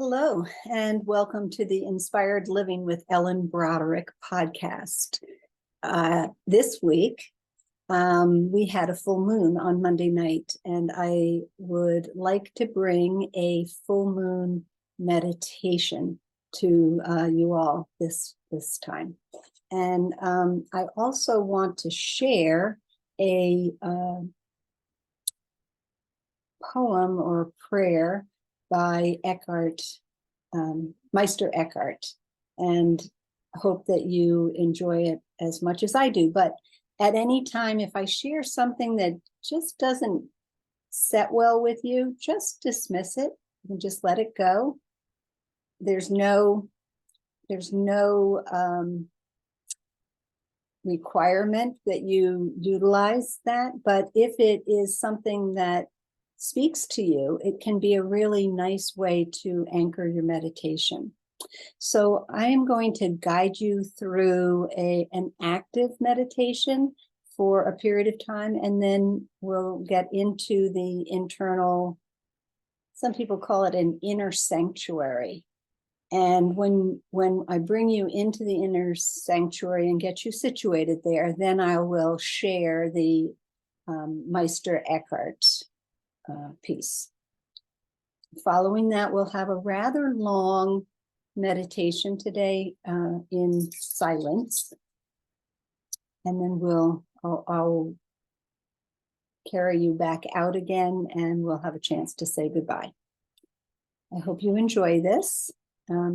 Hello, and welcome to the Inspired Living with Ellen Broderick podcast. This week, we had a full moon on Monday night, and I would like to bring a full moon meditation to you all this time. And I also want to share a poem or prayer by Eckhart, Meister Eckhart, and hope that you enjoy it as much as I do. But at any time, if I share something that just doesn't set well with you, just dismiss it and just let it go. There's no requirement that you utilize that, but if it is something that speaks to you, it can be a really nice way to anchor your meditation. So I am going to guide you through an active meditation for a period of time, and then we'll get into the internal, some people call it an inner sanctuary. And when I bring you into the inner sanctuary and get you situated there, then I will share the Meister Eckhart piece. Following that, we'll have a rather long meditation today in silence, and then I'll carry you back out again, and we'll have a chance to say goodbye. I hope you enjoy this.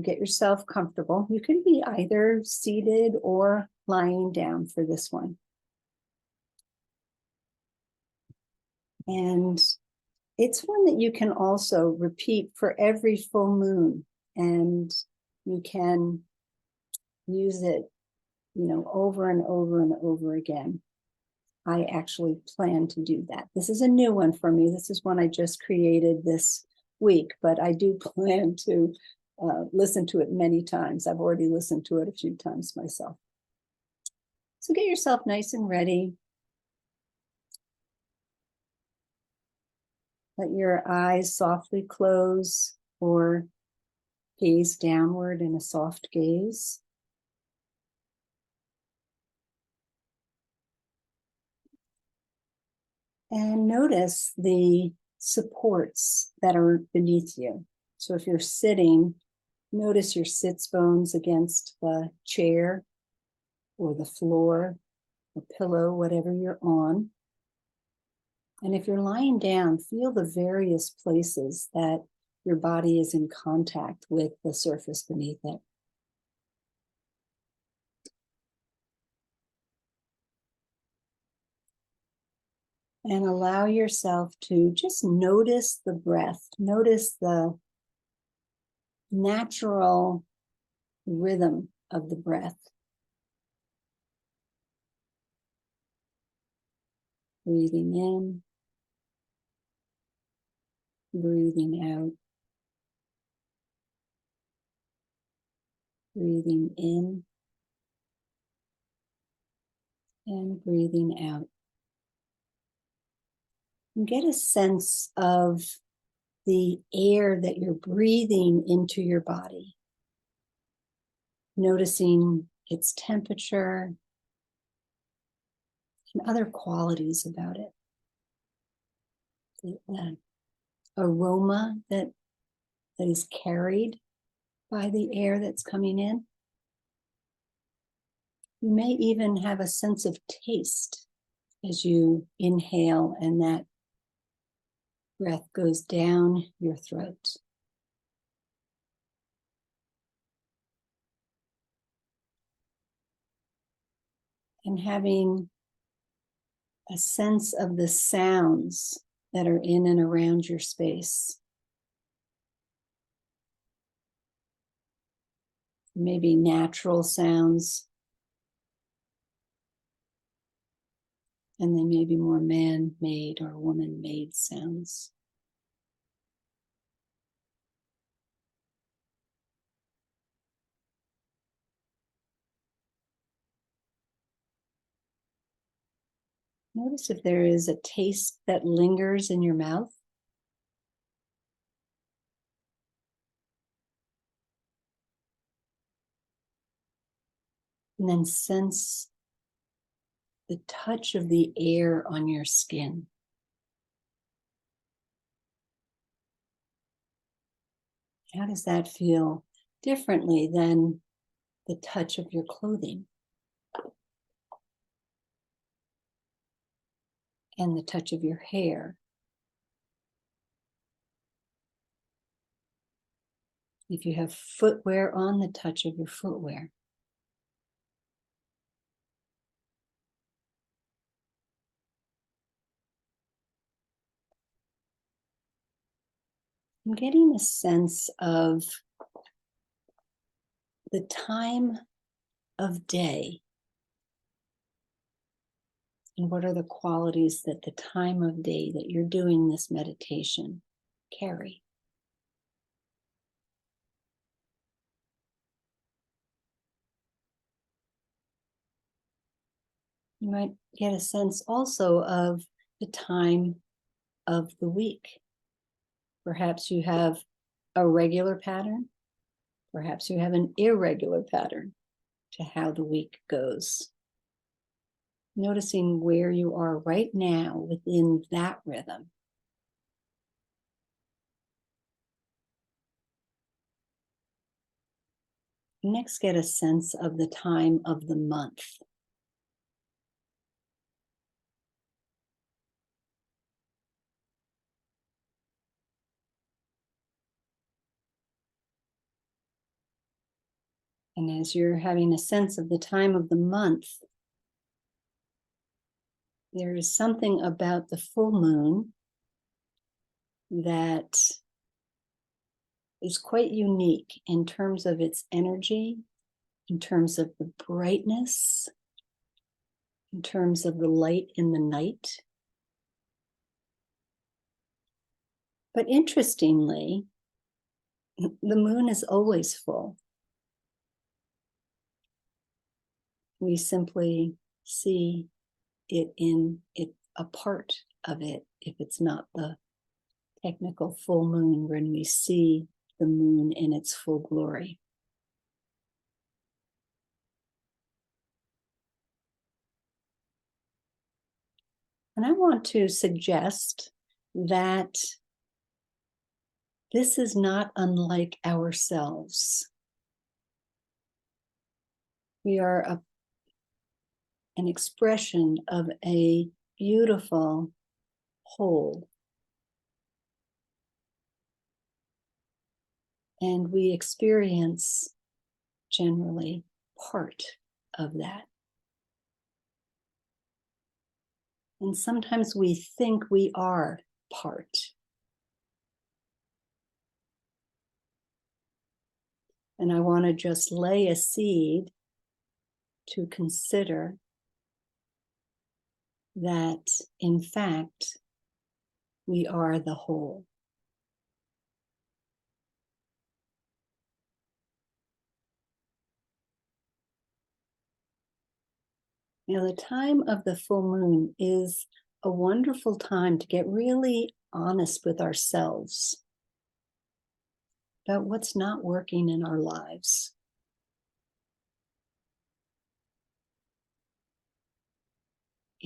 Get yourself comfortable. You can be either seated or lying down for this one. And it's one that you can also repeat for every full moon, and you can use it, over and over and over again. I actually plan to do that. This is a new one for me. This is one I just created this week, but I do plan to listen to it many times. I've already listened to it a few times myself. So get yourself nice and ready. Let your eyes softly close or gaze downward in a soft gaze. And notice the supports that are beneath you. So if you're sitting, notice your sits bones against the chair or the floor or pillow, whatever you're on. And if you're lying down, feel the various places that your body is in contact with the surface beneath it. And allow yourself to just notice the breath, notice the natural rhythm of the breath. Breathing in, breathing out, breathing in, and breathing out. And get a sense of the air that you're breathing into your body. Noticing its temperature and other qualities about it. The aroma that is carried by the air that's coming in. You may even have a sense of taste as you inhale and that breath goes down your throat. And having a sense of the sounds that are in and around your space. Maybe natural sounds, and then maybe more man-made or woman-made sounds. Notice if there is a taste that lingers in your mouth. And then sense the touch of the air on your skin. How does that feel differently than the touch of your clothing and the touch of your hair? If you have footwear on, the touch of your footwear. I'm getting a sense of the time of day and what are the qualities that the time of day that you're doing this meditation carry. You might get a sense also of the time of the week. Perhaps you have a regular pattern. Perhaps you have an irregular pattern to how the week goes. Noticing where you are right now within that rhythm. Next, get a sense of the time of the month. And as you're having a sense of the time of the month, there is something about the full moon that is quite unique in terms of its energy, in terms of the brightness, in terms of the light in the night. But interestingly, the moon is always full. We simply see it in it, a part of it, if it's not the technical full moon, when we see the moon in its full glory. And I want to suggest that this is not unlike ourselves. We are an expression of a beautiful whole. And we experience generally part of that. And sometimes we think we are part. And I want to just lay a seed to consider that, in fact, we are the whole. Now, the time of the full moon is a wonderful time to get really honest with ourselves about what's not working in our lives.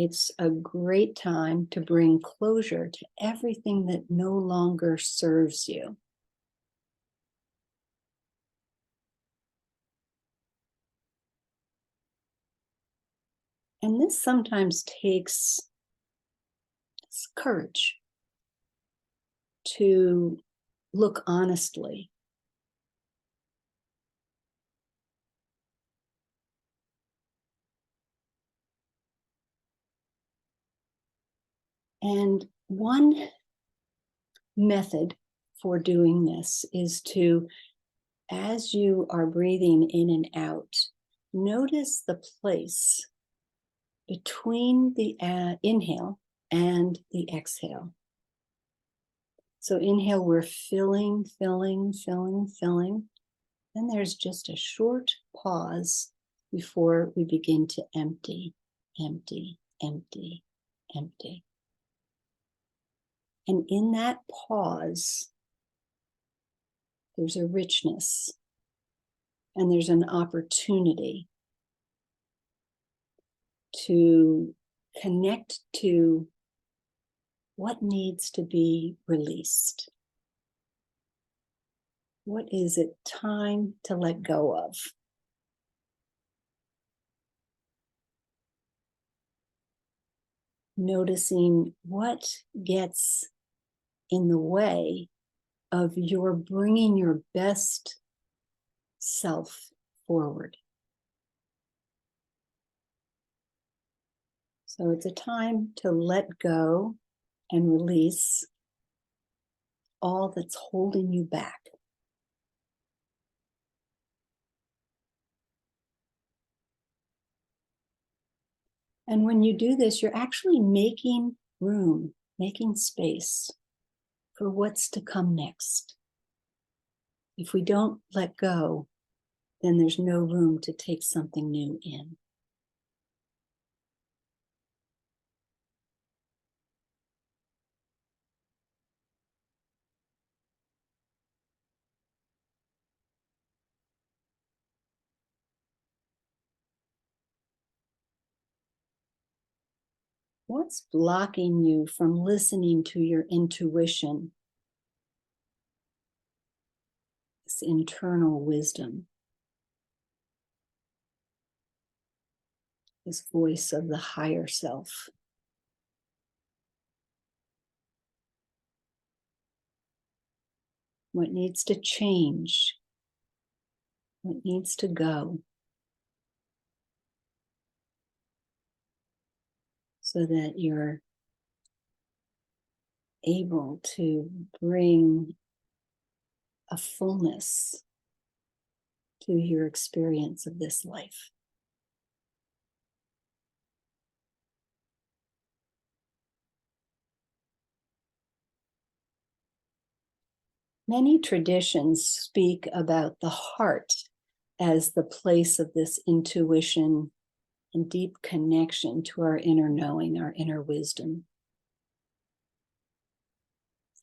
It's a great time to bring closure to everything that no longer serves you. And this sometimes takes courage to look honestly. And one method for doing this is to, as you are breathing in and out, notice the place between the inhale and the exhale. So inhale, we're filling. Then there's just a short pause before we begin to empty. And in that pause, there's a richness and there's an opportunity to connect to what needs to be released. What is it time to let go of? Noticing what gets in the way of your bringing your best self forward. So it's a time to let go and release all that's holding you back. And when you do this, you're actually making room, making space for what's to come next. If we don't let go, then there's no room to take something new in. What's blocking you from listening to your intuition, this internal wisdom, this voice of the higher self? What needs to change? What needs to go? So that you're able to bring a fullness to your experience of this life. Many traditions speak about the heart as the place of this intuition and deep connection to our inner knowing, our inner wisdom.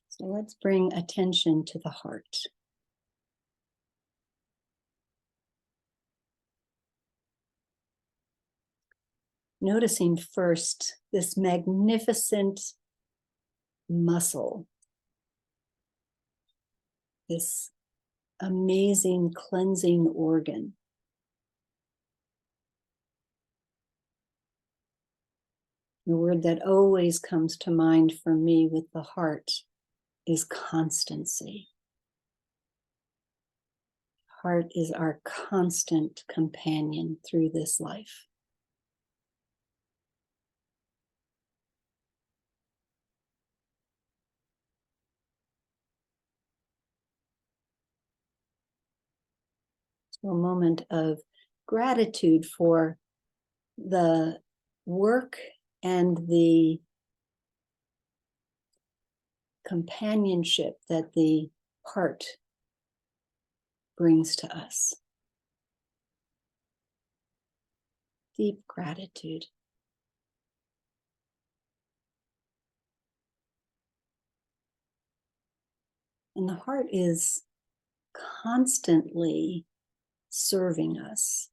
So let's bring attention to the heart. Noticing first this magnificent muscle, this amazing cleansing organ. The word that always comes to mind for me with the heart is constancy. Heart is our constant companion through this life. So a moment of gratitude for the work and the companionship that the heart brings to us. Deep gratitude. And the heart is constantly serving us.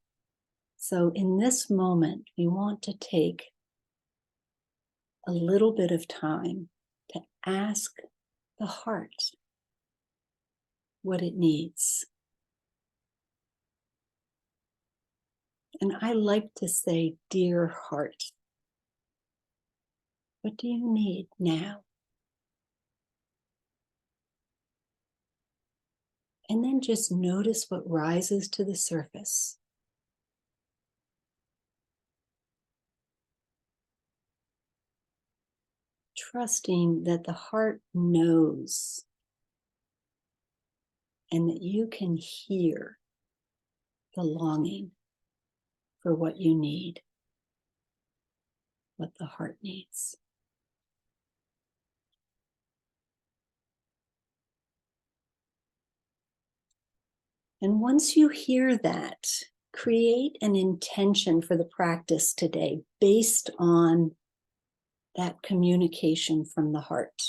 So in this moment, we want to take a little bit of time to ask the heart what it needs. And I like to say, dear heart, what do you need now? And then just notice what rises to the surface. Trusting that the heart knows and that you can hear the longing for what you need, what the heart needs. And once you hear that, create an intention for the practice today based on that communication from the heart.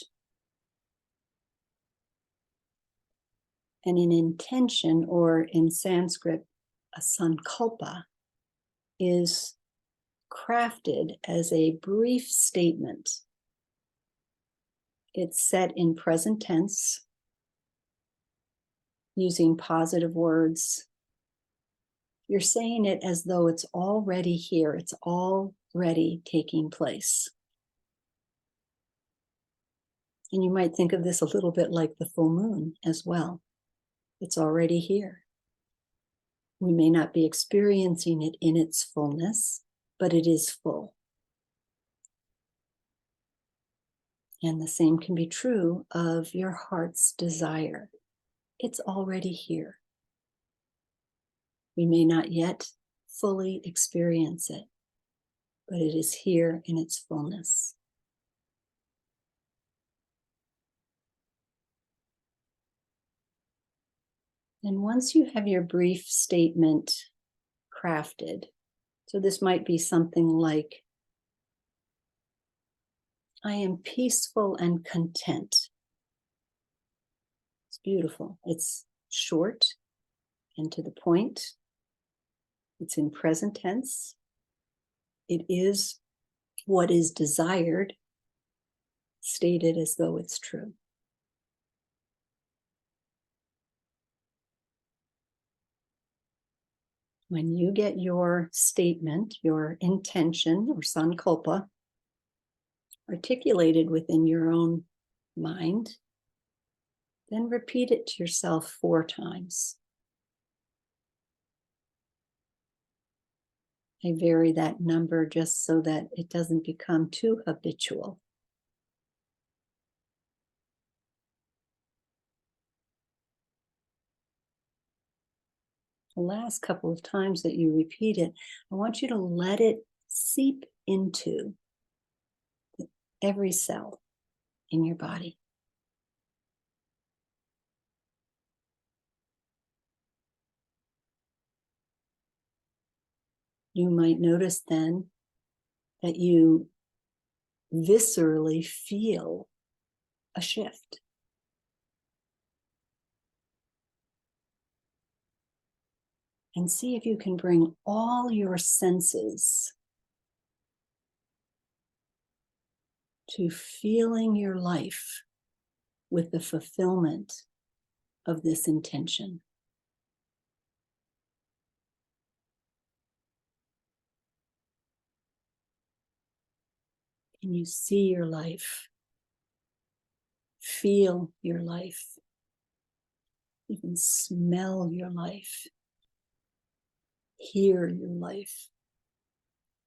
And an intention, or in Sanskrit, a sankulpa, is crafted as a brief statement. It's set in present tense, using positive words. You're saying it as though it's already here. It's already taking place. And you might think of this a little bit like the full moon as well. It's already here. We may not be experiencing it in its fullness, but it is full. And the same can be true of your heart's desire. It's already here. We may not yet fully experience it, but it is here in its fullness. And once you have your brief statement crafted, so this might be something like, I am peaceful and content. It's beautiful. It's short and to the point. It's in present tense. It is what is desired, stated as though it's true. When you get your statement, your intention or Sankulpa articulated within your own mind, then repeat it to yourself 4 times. I vary that number just so that it doesn't become too habitual. The last couple of times that you repeat it, I want you to let it seep into every cell in your body. You might notice then that you viscerally feel a shift. And see if you can bring all your senses to feeling your life with the fulfillment of this intention. Can you see your life? Feel your life? You can smell your life. Hear your life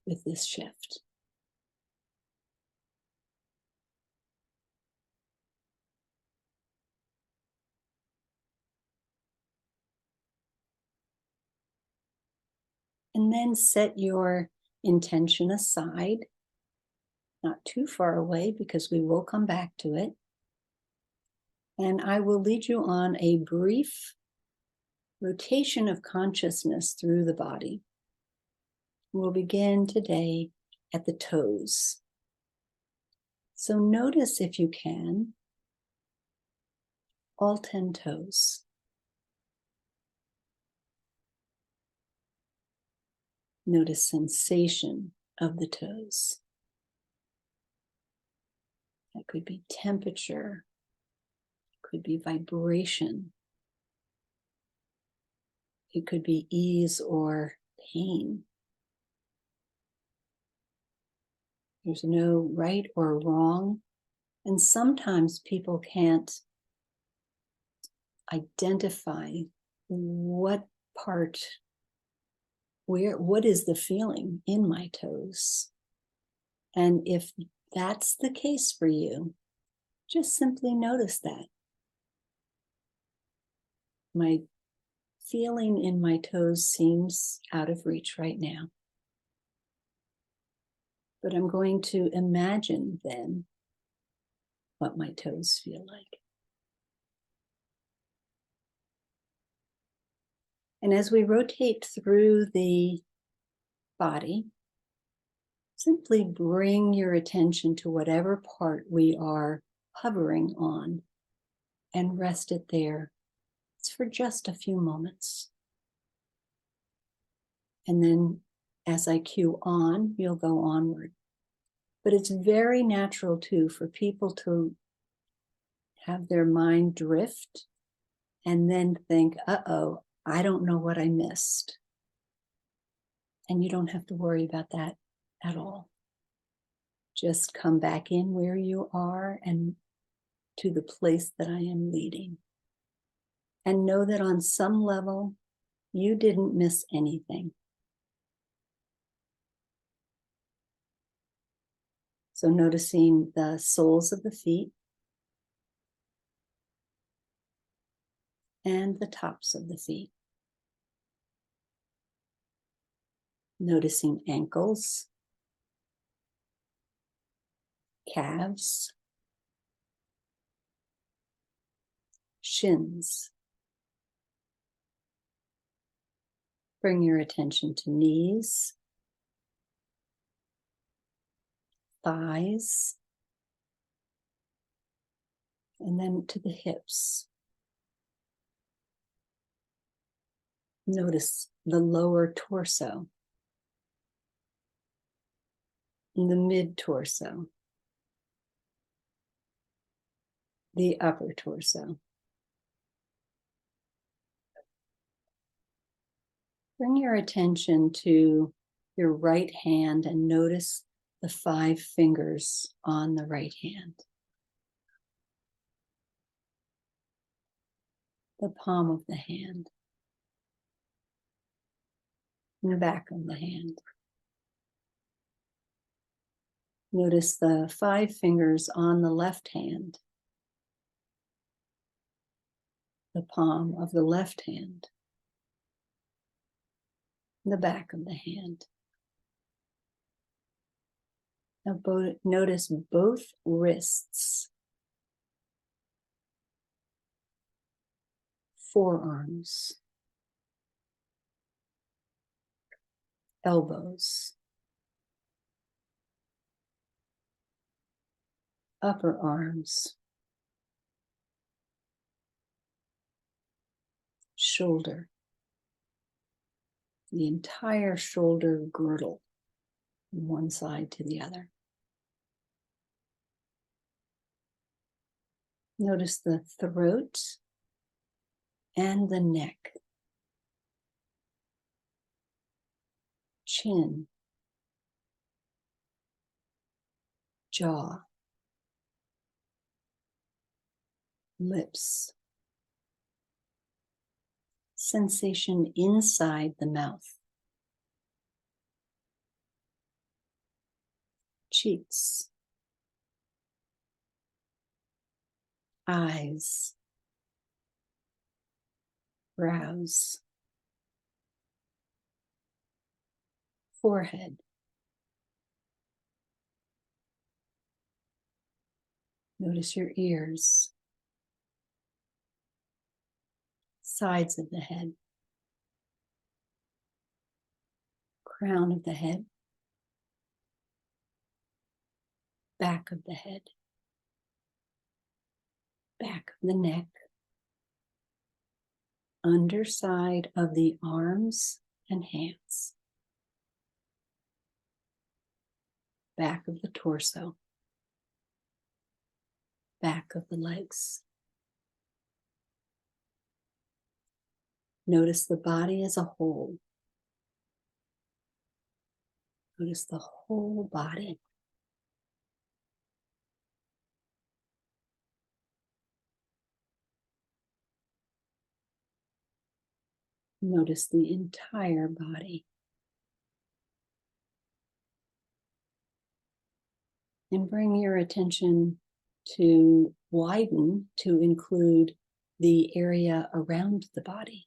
with this shift. And then set your intention aside, not too far away because we will come back to it. And I will lead you on a brief rotation of consciousness through the body. We'll begin today at the toes. So notice, if you can, all 10 toes. Notice sensation of the toes. That could be temperature, could be vibration. It could be ease or pain. There's no right or wrong. And sometimes people can't identify what part, what is the feeling in my toes. And if that's the case for you, just simply notice that. My feeling in my toes seems out of reach right now. But I'm going to imagine then what my toes feel like. And as we rotate through the body, simply bring your attention to whatever part we are hovering on and rest it there. It's for just a few moments. And then As I cue on, you'll go onward. But it's very natural too for people to have their mind drift and then think, uh-oh, I don't know what I missed. And you don't have to worry about that at all. Just come back in where you are and to the place that I am leading. And know that on some level, you didn't miss anything. So noticing the soles of the feet and the tops of the feet. Noticing ankles, calves, shins. Bring your attention to knees, thighs, and then to the hips. Notice the lower torso, the mid-torso, the upper torso. Bring your attention to your right hand and notice the 5 fingers on the right hand. The palm of the hand. And the back of the hand. Notice the 5 fingers on the left hand. The palm of the left hand. The back of the hand. Now notice both wrists, forearms, elbows, upper arms, shoulder, the entire shoulder girdle from one side to the other. Notice the throat and the neck, chin, jaw, lips, sensation inside the mouth, cheeks, eyes, brows, forehead. Notice your ears, sides of the head, crown of the head, back of the head, back of the neck, underside of the arms and hands, back of the torso, back of the legs. Notice the body as a whole. Notice the whole body. Notice the entire body. And bring your attention to widen to include the area around the body.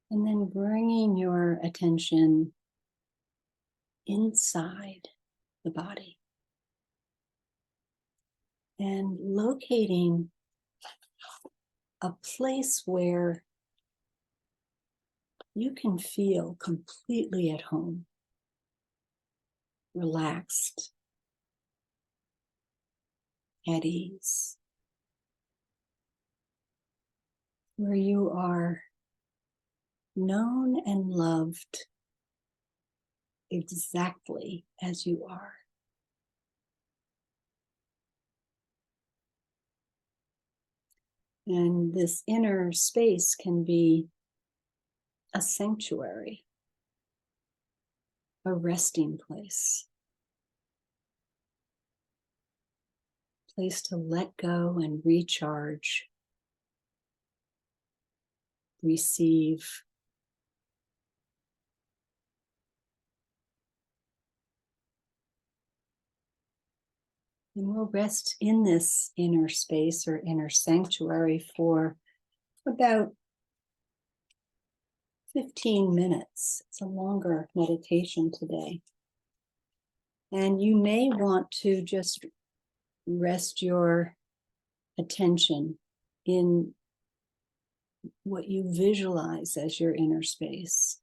And then bringing your attention inside the body and locating a place where you can feel completely at home, relaxed, at ease, where you are known and loved exactly as you are. And this inner space can be a sanctuary, a resting place, place to let go and recharge, receive. And we'll rest in this inner space or inner sanctuary for about 15 minutes. It's a longer meditation today. And you may want to just rest your attention in what you visualize as your inner space.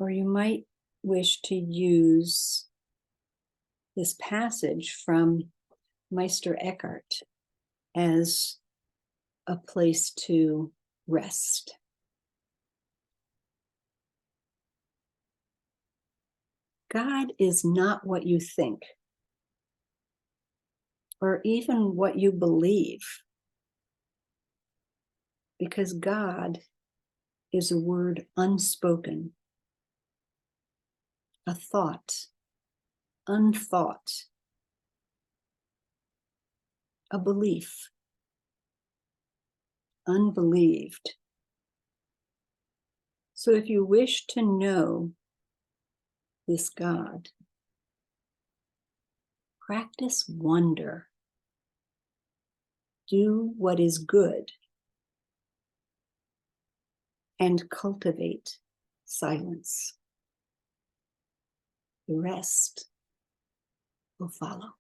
Or you might wish to use this passage from Meister Eckhart as a place to rest. God is not what you think, or even what you believe, because God is a word unspoken, a thought, unthought, a belief, unbelieved. So if you wish to know this God, practice wonder. Do what is good and cultivate silence. The rest will follow.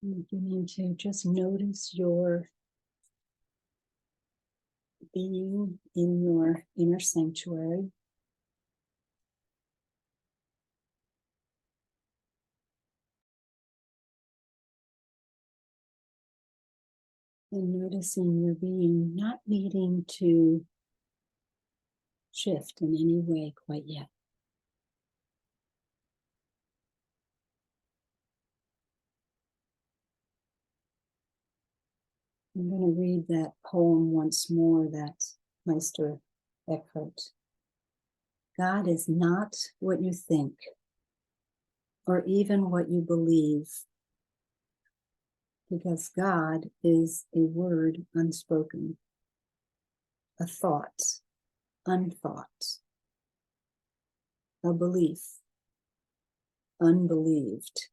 Beginning to just notice your being in your inner sanctuary. And noticing your being not needing to shift in any way quite yet. I'm going to read that poem once more, that Meister Eckhart. God is not what you think, or even what you believe, because God is a word unspoken, a thought unthought, a belief unbelieved.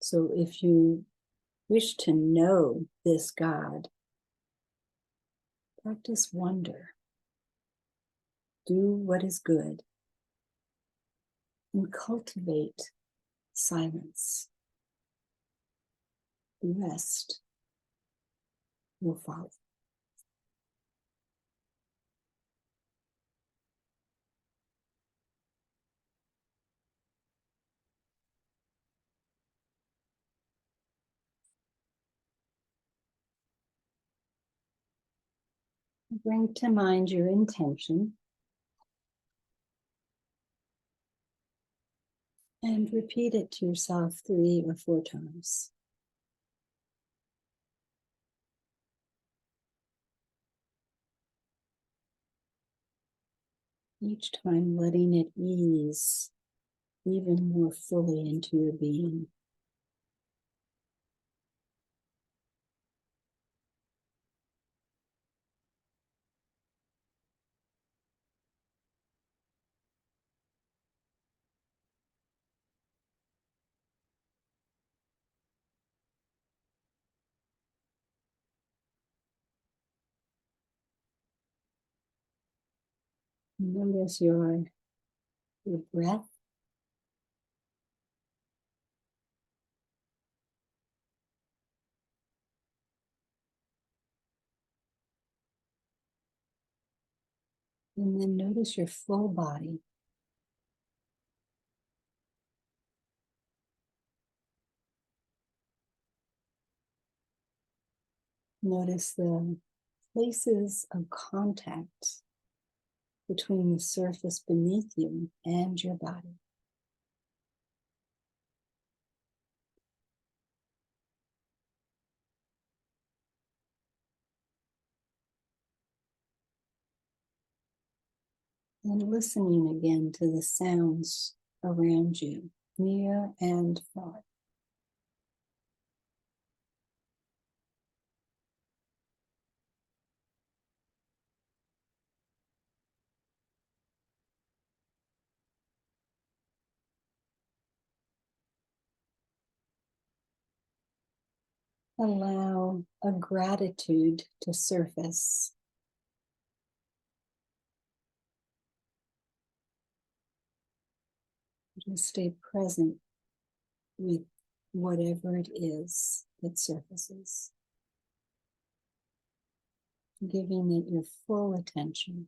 So if you wish to know this God, practice wonder. Do what is good and cultivate silence. The rest will follow. Bring to mind your intention and repeat it to yourself 3 or 4 times. Each time letting it ease even more fully into your being. Notice your breath. And then notice your full body. Notice the places of contact between the surface beneath you and your body. And listening again to the sounds around you, near and far. Allow a gratitude to surface. Just stay present with whatever it is that surfaces, giving it your full attention.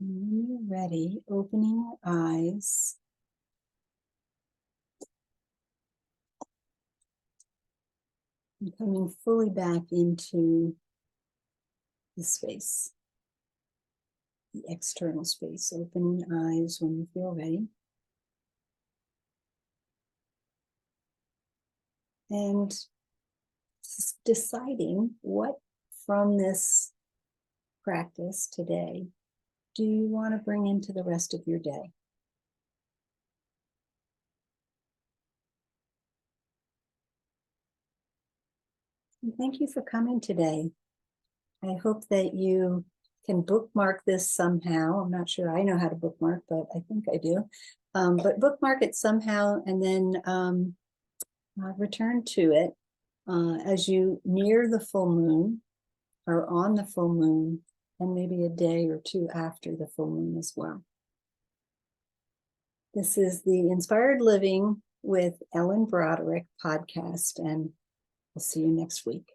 And when you're ready, opening your eyes, and coming fully back into the space, the external space. Opening eyes when you feel ready. And deciding what from this practice today do you want to bring into the rest of your day? Thank you for coming today. I hope that you can bookmark this somehow. I'm not sure I know how to bookmark, but I think I do. But bookmark it somehow and then return to it as you near the full moon or on the full moon, and maybe a day or two after the full moon as well. This is the Inspired Living with Ellen Broderick podcast, and we'll see you next week.